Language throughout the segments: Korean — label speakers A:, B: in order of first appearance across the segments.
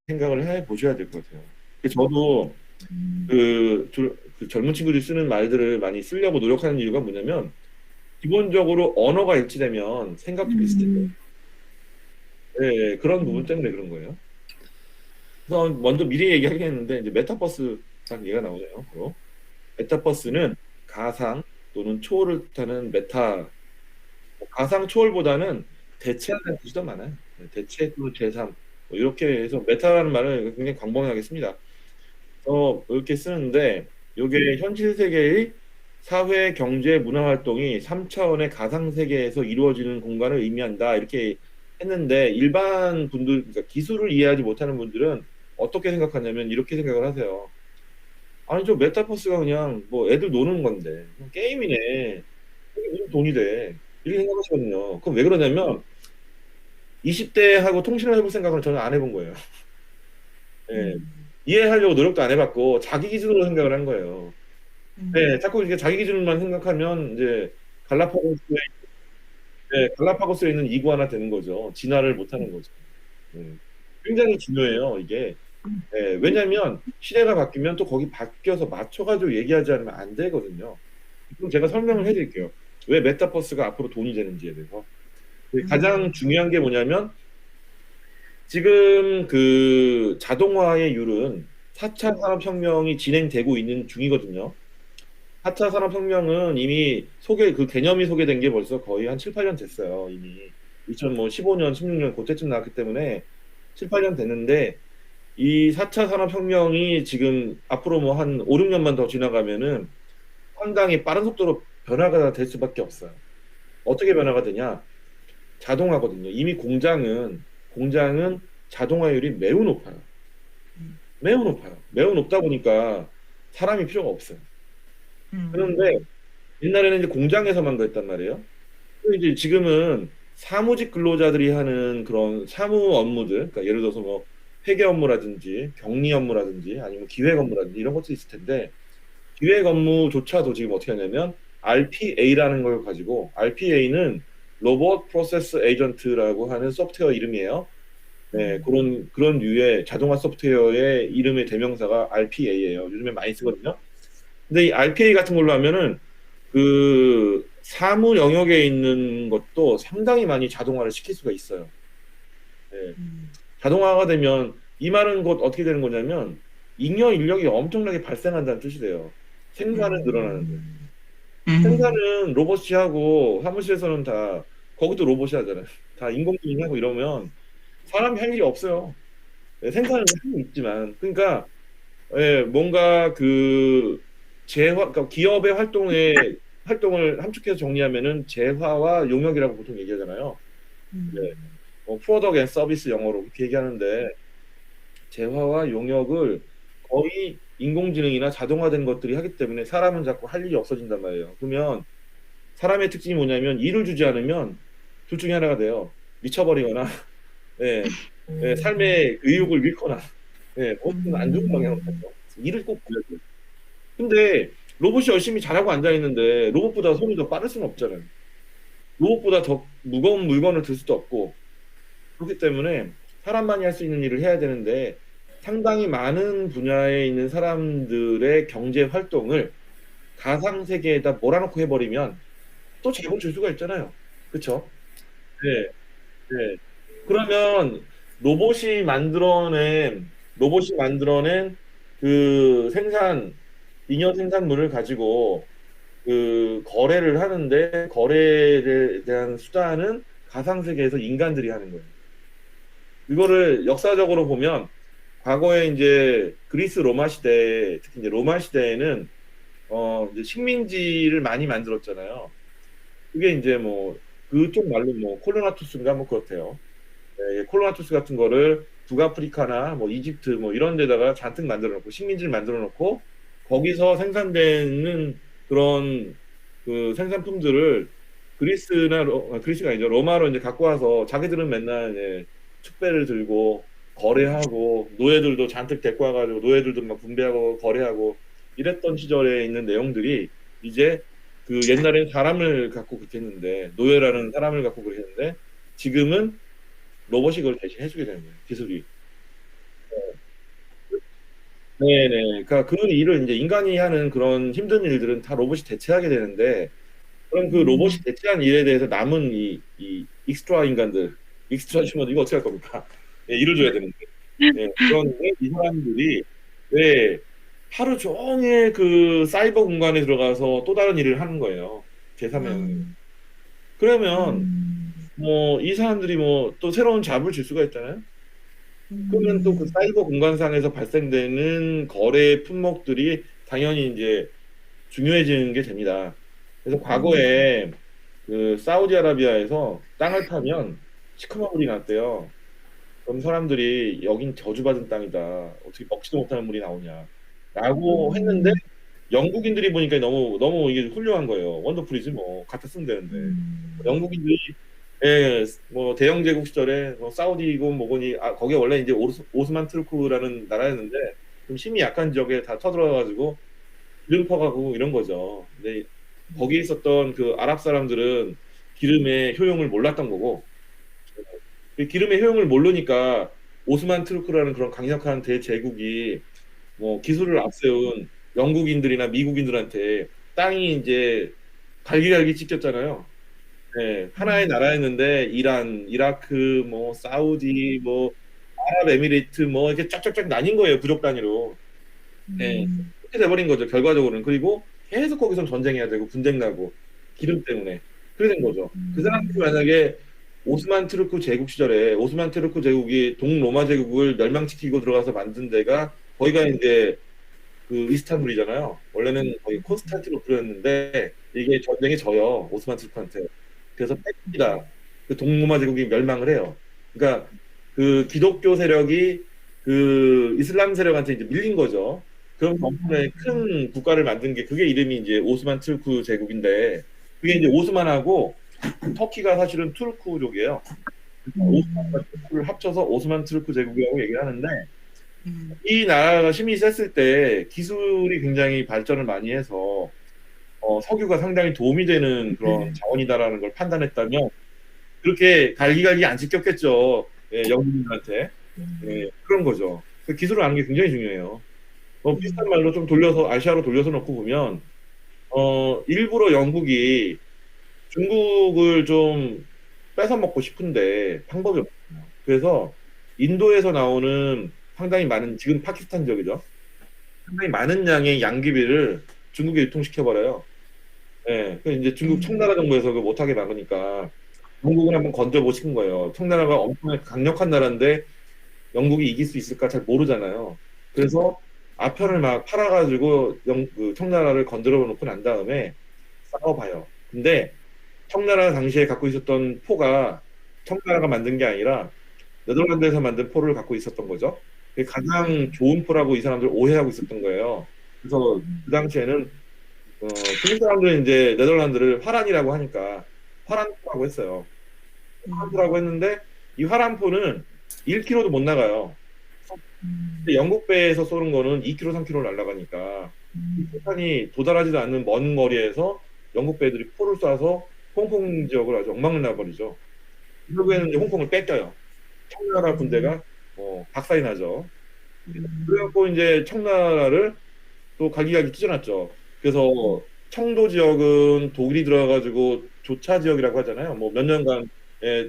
A: 생각을 해 보셔야 될 것 같아요. 저도 그 젊은 친구들이 쓰는 말들을 많이 쓰려고 노력하는 이유가 뭐냐면 기본적으로 언어가 일치되면 생각도 비슷해져요. 네, 그런 부분 때문에 그런 거예요. 우선 먼저 미리 얘기하겠는데 이제 메타버스라는 얘기가 나오네요. 바로 메타버스는 가상 또는 초월을 뜻하는 메타, 가상 초월보다는 대체하는 뜻이 더 많아요. 대체 또는 제3 뭐 이렇게 해서 메타라는 말을 굉장히 광범위하게 씁니다. 이렇게 쓰는데 이게 현실 세계의 사회, 경제, 문화 활동이 3차원의 가상 세계에서 이루어지는 공간을 의미한다 이렇게 했는데 일반 분들, 그러니까 기술을 이해하지 못하는 분들은 어떻게 생각하냐면 이렇게 생각을 하세요. 아니 저 메타버스가 그냥 뭐 애들 노는 건데 그냥 게임이네. 이게 무슨 돈이 돼. 이렇게 생각하시거든요. 그럼 왜 그러냐면 20대하고 통신을 해볼 생각은 저는 안 해본 거예요. 예. 이해하려고 노력도 안 해봤고 자기 기준으로 생각을 한 거예요. 네, 자꾸 이렇게 자기 기준만 생각하면 이제 갈라파고스에, 네, 갈라파고스에 있는 이구아나 되는 거죠. 진화를 못하는 거죠. 굉장히 중요해요, 이게. 네, 왜냐면 시대가 바뀌면 또 거기 바뀌어서 맞춰가지고 얘기하지 않으면 안 되거든요. 그럼 제가 설명을 해드릴게요. 왜 메타버스가 앞으로 돈이 되는지에 대해서. 가장 중요한 게 뭐냐면 지금 그 자동화의 율은 4차 산업혁명이 진행되고 있는 중이거든요. 4차 산업혁명은 이미 그 개념이 소개된 게 벌써 거의 한 7, 8년 됐어요, 이미. 2015년, 16년 그때쯤 나왔기 때문에 7, 8년 됐는데 이 4차 산업혁명이 지금 앞으로 뭐 한 5, 6년만 더 지나가면은 상당히 빠른 속도로 변화가 될 수밖에 없어요. 어떻게 변화가 되냐? 자동화거든요. 이미 공장은 자동화율이 매우 높아요. 매우 높아요. 매우 높다 보니까 사람이 필요가 없어요. 그런데 옛날에는 이제 공장에서만 그랬단 말이에요. 근데 이제 지금은 사무직 근로자들이 하는 그런 사무 업무들, 그러니까 예를 들어서 뭐 회계 업무라든지 격리 업무라든지 아니면 기획 업무라든지 이런 것도 있을 텐데 기획 업무조차도 지금 어떻게 하냐면 RPA라는 걸 가지고, RPA는 로봇 프로세스 에이전트라고 하는 소프트웨어 이름이에요. 네, 그런 류의 자동화 소프트웨어의 이름의 대명사가 RPA예요. 요즘에 많이 쓰거든요. 근데 이 RPA 같은 걸로 하면은 그 사무 영역에 있는 것도 상당히 많이 자동화를 시킬 수가 있어요. 네. 자동화가 되면 이 말은 곧 어떻게 되는 거냐면 잉여 인력이 엄청나게 발생한다는 뜻이 돼요. 생산은 늘어나는데. 생산은 로봇이 하고 사무실에서는 다 거기도 로봇이 하잖아요. 다 인공지능이 하고 이러면 사람이 할 일이 없어요. 네, 생산은 하고 있지만 그러니까 뭔가 그 그러니까 기업의 활동을 함축해서 정리하면은 재화와 용역이라고 보통 얘기하잖아요. 네. 프로덕트 앤 서비스 영어로 그렇게 얘기하는데 재화와 용역을 거의 인공지능이나 자동화된 것들이 하기 때문에 사람은 자꾸 할 일이 없어진단 말이에요. 그러면 사람의 특징이 뭐냐면 일을 주지 않으면 둘 중에 하나가 돼요. 미쳐버리거나 예, 삶의 의욕을 잃거나 어떤 안 좋은 방향으로 가죠. 일을 꼭 줘야 돼요. 근데 로봇이 열심히 잘하고 앉아있는데 로봇보다 손이 더 빠를 수는 없잖아요. 로봇보다 더 무거운 물건을 들 수도 없고 그렇기 때문에 사람만이 할 수 있는 일을 해야 되는데 상당히 많은 분야에 있는 사람들의 경제 활동을 가상 세계에다 몰아넣고 해버리면 또 재본 줄 수가 있잖아요. 그렇죠? 네, 네. 그러면 로봇이 만들어낸 그 잉여 생산물을 가지고 그 거래를 하는데 거래에 대한 수단은 가상 세계에서 인간들이 하는 거예요. 이거를 역사적으로 보면 과거에 이제 그리스 로마 시대, 특히 이제 로마 시대에는 이제 식민지를 많이 만들었잖아요. 그게 이제 뭐 그쪽 말로 뭐 콜로나투스인가 뭐 그렇대요. 네, 콜로나투스 같은 거를 북아프리카나 뭐 이집트 뭐 이런 데다가 잔뜩 만들어 놓고 식민지를 만들어 놓고 거기서 생산되는 그런 그 생산품들을 그리스가 아니죠. 로마로 이제 갖고 와서 자기들은 맨날 이제 축배를 들고 거래하고 노예들도 잔뜩 데리고 와가지고 노예들도 막 분배하고 거래하고 이랬던 시절에 있는 내용들이 이제 그 옛날엔 사람을 갖고 그렇게 했는데 노예라는 사람을 갖고 그렇게 했는데 지금은 로봇이 그걸 대신 해주게 되는 거예요. 기술이. 네네. 그러니까 그 일을 인제 인간이 하는 그런 힘든 일들은 다 로봇이 대체하게 되는데 그럼 그 로봇이
B: 음.
A: 대체한 일에 대해서 남은 이 익스트라 인간들, 익스트라 휴먼 이거 어떻게 할 겁니까? 예, 일을 줘야 되는데. 예, 그런데 이 사람들이 왜 하루 종일 그 사이버 공간에 들어가서 또 다른 일을 하는 거예요, 제3의 영역으로.
B: 음.
A: 그러면
B: 음.
A: 뭐 이 사람들이 뭐 또 새로운 잡을 줄 수가 있잖아요. 그러면 또 그
B: 음.
A: 사이버 공간상에서 발생되는 거래 품목들이 당연히 인제 중요해지는 게 됩니다. 그래서
B: 음.
A: 과거에 그 사우디아라비아에서 땅을 파면 시커먼 물이 났대요. 그럼 사람들이 "여긴 저주받은 땅이다. 어떻게 먹지도 못하는 물이 나오냐."라고 했는데
B: 음.
A: 영국인들이 보니까 너무 이게 훌륭한 거예요. 원더풀이지 뭐. 갖다 쓰면 되는데.
B: 음.
A: 영국인들이 예, 뭐 대영 제국 시절에 뭐 사우디이건 뭐거니 거기가 원래 인제 오스만 투르크라는 나라였는데 좀 힘이 약한 지역에 다 쳐들어가 가지고 기름 퍼가고 이런 거죠. 근데 거기에 있었던 그 아랍 사람들은 기름의 효용을 몰랐던 거고 그 기름의 효용을 모르니까 오스만 투르크라는 그런 강력한 대제국이 뭐 기술을 앞세운 영국인들이나 미국인들한테 땅이 인제 갈기갈기 찢겼잖아요. 네. 하나의
B: 음.
A: 나라였는데 이란, 이라크, 뭐 사우디, 뭐 아랍에미레이트 뭐 이렇게 쫙쫙쫙 나뉜 거예요, 부족 단위로. 네.
B: 음.
A: 그렇게 돼 버린 거죠, 결과적으로는. 그리고 계속 거기선 전쟁해야 되고 분쟁 나고 기름 때문에. 그렇게 된 거죠. 그 사람들이
B: 음.
A: 만약에 오스만 투르크 제국 시절에 오스만 투르크 제국이 동로마 제국을 멸망시키고 들어가서 만든 데가 거기가 인제 그 이스탄불이잖아요. 원래는 거기 콘스탄티노플이었는데 이게 전쟁에 져요, 오스만 투르크한테. 그래서 뺏깁니다. 그 동로마 제국이 멸망을 해요. 그러니까 그 기독교 세력이 그 이슬람 세력한테 이제 밀린 거죠. 그런 덕분에 큰 국가를 만든 게 그게 이름이 인제 오스만 투르크 제국인데 그게 인제 오스만하고 터키가 사실은 투르크족이에요. 그래서 오스만과
B: 음.
A: 투르크를 합쳐서 오스만 투르크 제국이라고 얘기를 하는데
B: 음.
A: 이 나라가 힘이 셌을 때 기술이 굉장히 발전을 많이 해서 석유가 상당히 도움이 되는 그런
B: 네.
A: 자원이다라는 걸 판단했다면 그렇게 갈기갈기 안 찢겼겠죠. 예, 영국인들한테. 예,
B: 음.
A: 그런 거죠. 그 기술을 아는 게 굉장히 중요해요. 비슷한
B: 음.
A: 말로 좀 돌려서 아시아로 돌려서 놓고 보면 일부러 영국이 중국을 좀 뺏어먹고 싶은데 방법이 없어요. 그래서 인도에서 나오는 상당히 많은 지금 파키스탄 지역이죠. 상당히 많은 양의 양귀비를 중국에 유통시켜 버려요. 예. 그 인제 중국
B: 음.
A: 청나라 정부에서 그걸 못하게 막으니까 영국을 한번 건져 보고 싶은 거예요. 청나라가 엄청나게 강력한 나라인데 영국이 이길 수 있을까 잘 모르잖아요. 그래서 아편을 막 팔아 가지고 그 청나라를 건드려 놓고 난 다음에 싸워 봐요. 근데 청나라가 당시에 갖고 있었던 포가 청나라가 만든 게 아니라 네덜란드에서 만든 포를 갖고 있었던 거죠. 그게 가장
B: 음.
A: 좋은 포라고 이 사람들 오해하고 있었던 거예요. 그래서 그 당시에는 중국 사람들은 인제 네덜란드를 화란이라고 하니까 화란포라고 했어요.
B: 음.
A: 화란포라고 했는데 이 화란포는 1km도 못 나가요.
B: 음.
A: 근데 영국 배에서 쏘는 거는 2km, 3km를 날아가니까 이
B: 음.
A: 포탄이 도달하지도 않는 먼 거리에서 영국 배들이 포를 쏴서 홍콩 지역을 아주 엉망을 내 버리죠. 결국에는 이제 홍콩을 뺏겨요. 청나라
B: 음.
A: 군대가 박살이 나죠. 그래
B: 음.
A: 갖고 인제 청나라를 또 갈기갈기 찢어놨죠. 그래서 청도 지역은 독일이 들어와 가지고 조차 지역이라고 하잖아요. 뭐 몇 년간 예,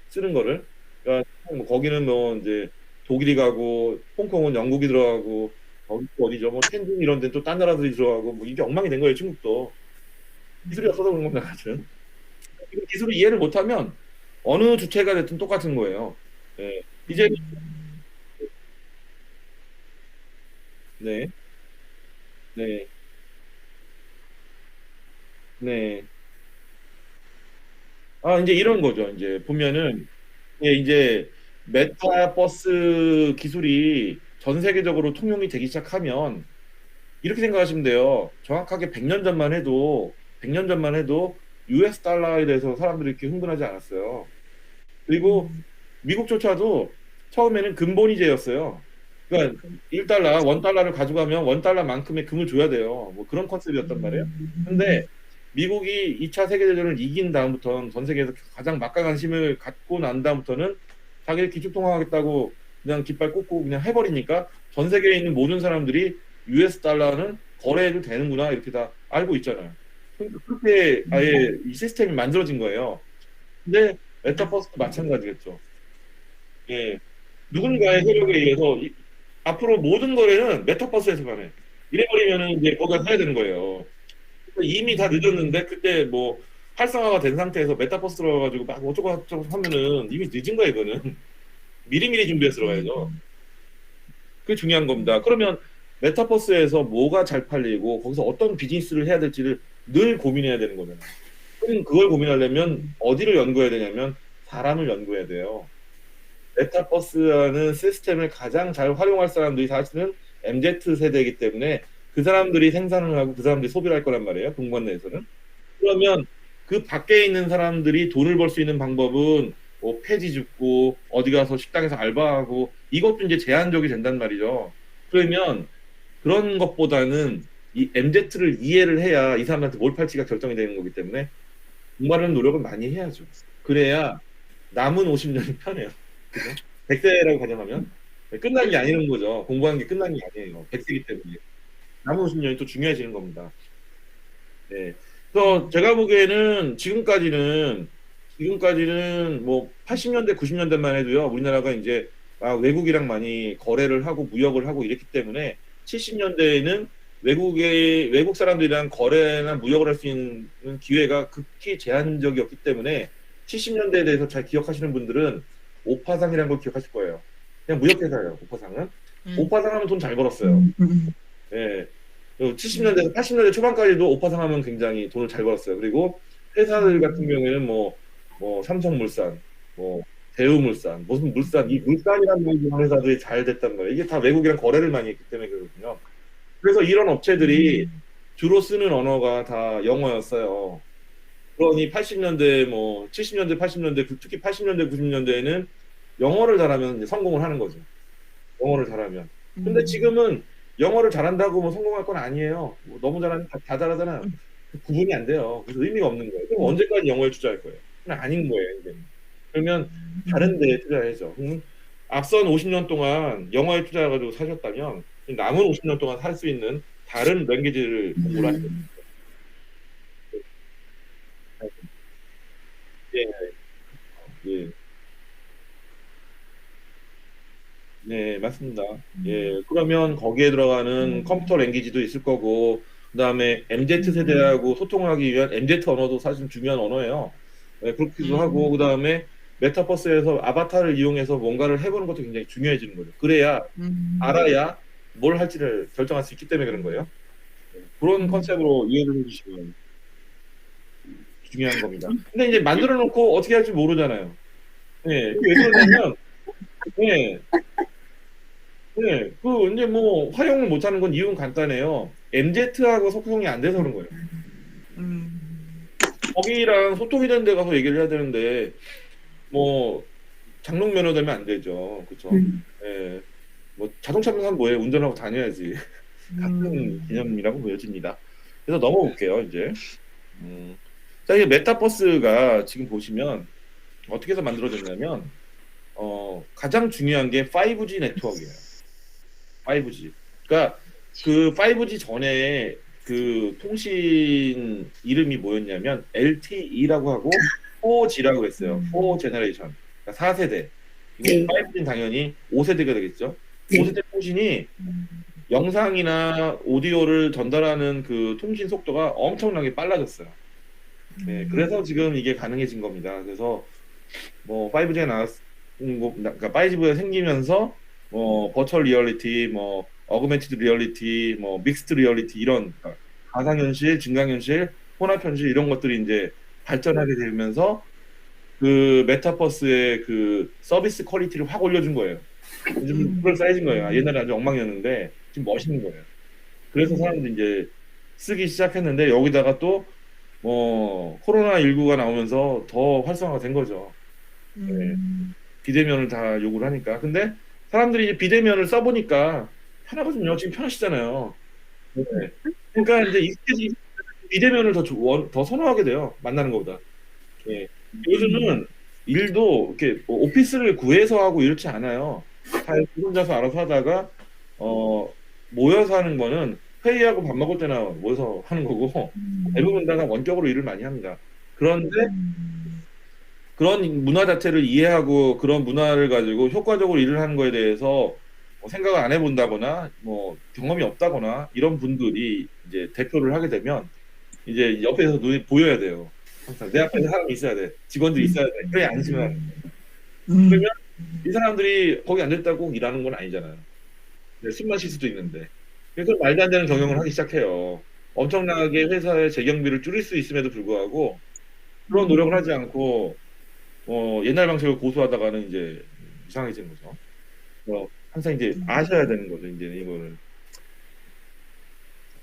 A: 쓰는 거를. 그러니까 거기는 뭐 인제 독일이 가고 홍콩은 영국이 들어가고 거기 또 어디죠? 뭐 텐진 이런 데는 또 딴 나라들이 들어가고 뭐 이게 엉망이 된 거예요, 중국도. 기술이 없어서 그런 겁니다, 사실은. 이 기술을 이해를 못하면 어느 주체가 됐든 똑같은 거예요. 예. 이제는
B: 음.
A: 네. 네. 네. 인제 이런 거죠. 인제 보면은 예, 이제 메타버스 기술이 전 세계적으로 통용이 되기 시작하면 이렇게 생각하시면 돼요. 정확하게 100년 전만 해도 US 달러에 대해서 사람들이 이렇게 흥분하지 않았어요. 그리고
B: 음.
A: 미국조차도 처음에는 금본위제였어요. 그러니까
B: 그
A: 1달러, 1달러를 가져가면 1달러만큼의 금을 줘야 돼요. 뭐 그런 컨셉이었단 말이에요. 근데
B: 음.
A: 미국이 2차 세계대전을 이긴 다음부터는 전 세계에서 가장 막강한 힘을 갖고 난 다음부터는 자기를 기축통화하겠다고 그냥 깃발 꽂고 그냥 해버리니까 전 세계에 있는 모든 사람들이 US 달러는 거래해도 되는구나 이렇게 다 알고 있잖아요. 그러니까 그렇게 아예 이 시스템이 만들어진 거예요. 근데 메타버스도 마찬가지겠죠. 예, 누군가의 세력에 의해서 앞으로 모든 거래는 메타버스에서 가네. 이래버리면은 이제 거기가 해야 되는 거예요. 이미 다 늦었는데 그때 뭐 활성화가 된 상태에서 메타버스 들어가가지고 막 어쩌고 저쩌고 하면은 이미 늦은 거예요. 이거는 미리미리 준비해서 들어가야죠. 그게 중요한 겁니다. 그러면 메타버스에서 뭐가 잘 팔리고 거기서 어떤 비즈니스를 해야 될지를 늘 고민해야 되는 거잖아요. 그럼 그걸 고민하려면 어디를 연구해야 되냐면 사람을 연구해야 돼요. 메타버스라는 시스템을 가장 잘 활용할 사람들이 사실은 MZ 세대이기 때문에 그 사람들이 생산을 하고 그 사람들이 소비를 할 거란 말이에요. 공간 내에서는. 그러면 그 밖에 있는 사람들이 돈을 벌 수 있는 방법은 뭐 폐지 줍고 어디 가서 식당에서 알바하고 이것도 이제 제한적이 된단 말이죠. 그러면 그런 것보다는 이 MZ를 이해를 해야 이 사람한테 뭘 팔지가 결정이 되는 거기 때문에 공부하는 노력을 많이 해야죠. 그래야 남은 50년이 편해요. 그죠? 100세라고 가정하면 끝난 게 아니는 거죠. 공부하는 게 끝난 게 아니에요. 100세기 때문에. 남은 50년이 또 중요해지는 겁니다. 네. 그래서 제가 보기에는 지금까지는 뭐 80년대, 90년대만 해도요. 우리나라가 이제 외국이랑 많이 거래를 하고 무역을 하고 이랬기 때문에 70년대에는 외국 사람들이랑 거래나 무역을 할 수 있는 기회가 극히 제한적이었기 때문에 70년대에 대해서 잘 기억하시는 분들은 오파상이라는 걸 기억하실 거예요. 그냥 무역회사예요. 오파상은. 오파상 하면 돈 잘 벌었어요. 예. 70년대, 80년대 초반까지도 오파상 하면 굉장히 돈을 잘 벌었어요. 그리고 회사들 같은 경우에는 뭐 삼성물산, 뭐 대우물산, 무슨 물산, 이 물산이라는 회사들이 잘 됐단 말이에요. 이게 다 외국이랑 거래를 많이 했기 때문에 그렇거든요. 그래서 이런 업체들이 주로 쓰는 언어가 다 영어였어요. 그러니 80년대, 뭐 70년대, 80년대, 특히 80년대, 90년대에는 영어를 잘하면 이제 성공을 하는 거죠. 영어를 잘하면. 근데 지금은 영어를 잘한다고 뭐 성공할 건 아니에요. 뭐 너무 잘하면 다 잘하잖아요. 구분이 안 돼요. 그래서 의미가 없는 거예요. 그럼 언제까지 영어에 투자할 거예요? 그냥 아닌 거예요. 이제. 그러면 다른 데에 투자해야죠. 앞선 50년 동안 영어에 투자해가지고 사셨다면 남은 50년 동안 살 수 있는 다른 랭귀지를 공부를 하는 거죠. 예, 예. 네, 맞습니다. 예, 그러면 거기에 들어가는 컴퓨터 랭귀지도 있을 거고, 그다음에 MZ 세대하고 소통하기 위한 MZ 언어도 사실 중요한 언어예요. 예, 그렇기도 하고, 그다음에 메타버스에서 아바타를 이용해서 뭔가를 해보는 것도 굉장히 중요해지는 거죠. 그래야 알아야 뭘 할지를 결정할 수 있기 때문에 그런 거예요. 예, 그런 컨셉으로 이해를 해주시면 중요한 겁니다. 근데 이제 만들어 놓고 어떻게 할지 모르잖아요. 예, 왜 그러냐면, 예, 네, 이제 뭐 활용을 못하는 건 이유는 간단해요. MZ하고 소통이 안 돼서 그런 거예요. 거기랑 소통이 되는 데 가서 얘기를 해야 되는데 뭐 장롱 면허 되면 안 되죠, 그렇죠? 예, 뭐 자동차 면허는 뭐예요? 운전하고 다녀야지. 같은 개념이라고 보여집니다. 그래서 넘어볼게요, 이제. 자, 이 메타버스가 지금 보시면 어떻게 해서 만들어졌냐면 가장 중요한 게 5G 네트워크예요. 5G. 그러니까 그 5G 전에 그 통신 이름이 뭐였냐면 LTE라고 하고 4G라고 했어요. 4 제너레이션. 그러니까 4세대. 이거 5G는 당연히 5세대가 되겠죠. 5세대 통신이 영상이나 오디오를 전달하는 그 통신 속도가 엄청나게 빨라졌어요. 네, 그래서 지금 이게 가능해진 겁니다. 그래서 뭐 5G가 그러니까 5G가 생기면서 뭐 버추얼 리얼리티, 뭐 어그멘티드 리얼리티, 뭐 믹스드 리얼리티 이런 가상현실, 증강현실, 혼합현실 이런 것들이 이제 발전하게 되면서 그 메타버스의 그 서비스 퀄리티를 확 올려준 거예요. 요즘 그럴싸해진 거예요. 옛날에 아주 엉망이었는데 지금 멋있는 거예요. 그래서 사람들이 이제 쓰기 시작했는데 여기다가 또 뭐 코로나19가 나오면서 더 활성화가 된 거죠. 네. 비대면을 다 요구를 하니까. 근데 사람들이 이제 비대면을 써보니까 편하거든요. 지금 편하시잖아요. 네. 그러니까 이제 익숙해지 비대면을 더 선호하게 돼요. 만나는 것보다. 예. 요즘은 일도 이렇게 뭐 오피스를 구해서 하고 이렇지 않아요. 잘 혼자서 알아서 하다가 모여서 하는 거는 회의하고 밥 먹을 때나 모여서 하는 거고 대부분 다 원격으로 일을 많이 합니다. 그런데 그런 문화 자체를 이해하고 그런 문화를 가지고 효과적으로 일을 하는 거에 대해서 생각을 안 해본다거나 뭐 경험이 없다거나 이런 분들이 이제 대표를 하게 되면 이제 옆에서 눈이 보여야 돼요. 항상 내 앞에 사람이 있어야 돼. 직원들이 있어야 돼. 그래야 안심을 하는 거예요. 그러면 이 사람들이 거기 앉아있다고 꼭 일하는 건 아니잖아요. 네, 숨 마실 수도 있는데. 그래서 말도 안 되는 경영을 하기 시작해요. 엄청나게 회사의 재경비를 줄일 수 있음에도 불구하고 그런 노력을 하지 않고 옛날 방식을 고수하다가는 이제 이상해지는 거죠. 항상 이제 아셔야 되는 거죠. 이제 이거를.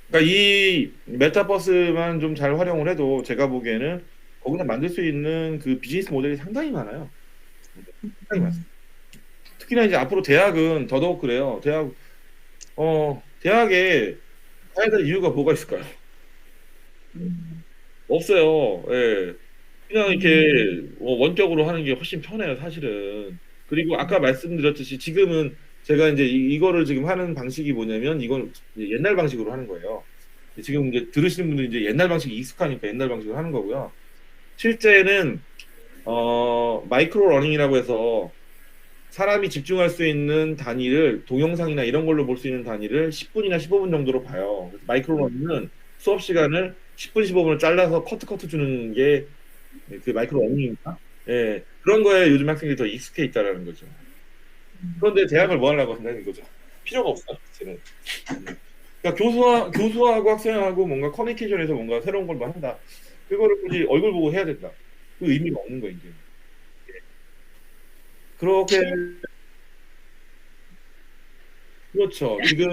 A: 그러니까 이 메타버스만 좀 잘 활용을 해도 제가 보기에는 거기서 만들 수 있는 그 비즈니스 모델이 상당히 많아요. 상당히 많습니다. 특히나 이제 앞으로 대학은 더더욱 그래요. 대학에 가야 될 이유가 뭐가 있을까요? 없어요. 예. 그냥 이렇게 원격으로 하는 게 훨씬 편해요, 사실은. 그리고 아까 말씀드렸듯이 지금은 제가 이제 이거를 지금 하는 방식이 뭐냐면 이건 옛날 방식으로 하는 거예요. 지금 이제 들으시는 분들이 이제 옛날 방식이 익숙하니까 옛날 방식으로 하는 거고요. 실제는 마이크로 러닝이라고 해서 사람이 집중할 수 있는 단위를 동영상이나 이런 걸로 볼 수 있는 단위를 10분이나 15분 정도로 봐요. 그래서 마이크로 러닝은 수업 시간을 10분, 15분을 잘라서 커트 주는 게 그 마이크로 러닝입니다. 예, 그런 거에 요즘 학생들이 더 익숙해 있다라는 거죠. 그런데 대학을 뭐 하려고 한다는 거죠. 필요가 없어요, 저는. 그러니까 교수하고 학생하고 뭔가 커뮤니케이션에서 뭔가 새로운 걸 뭐 한다. 그거를 굳이 얼굴 보고 해야 된다. 그 의미가 없는 거예요, 이제. 그렇게 그렇죠. 지금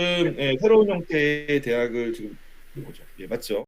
A: 새로운 형태의 대학을 지금 보죠. 예, 맞죠.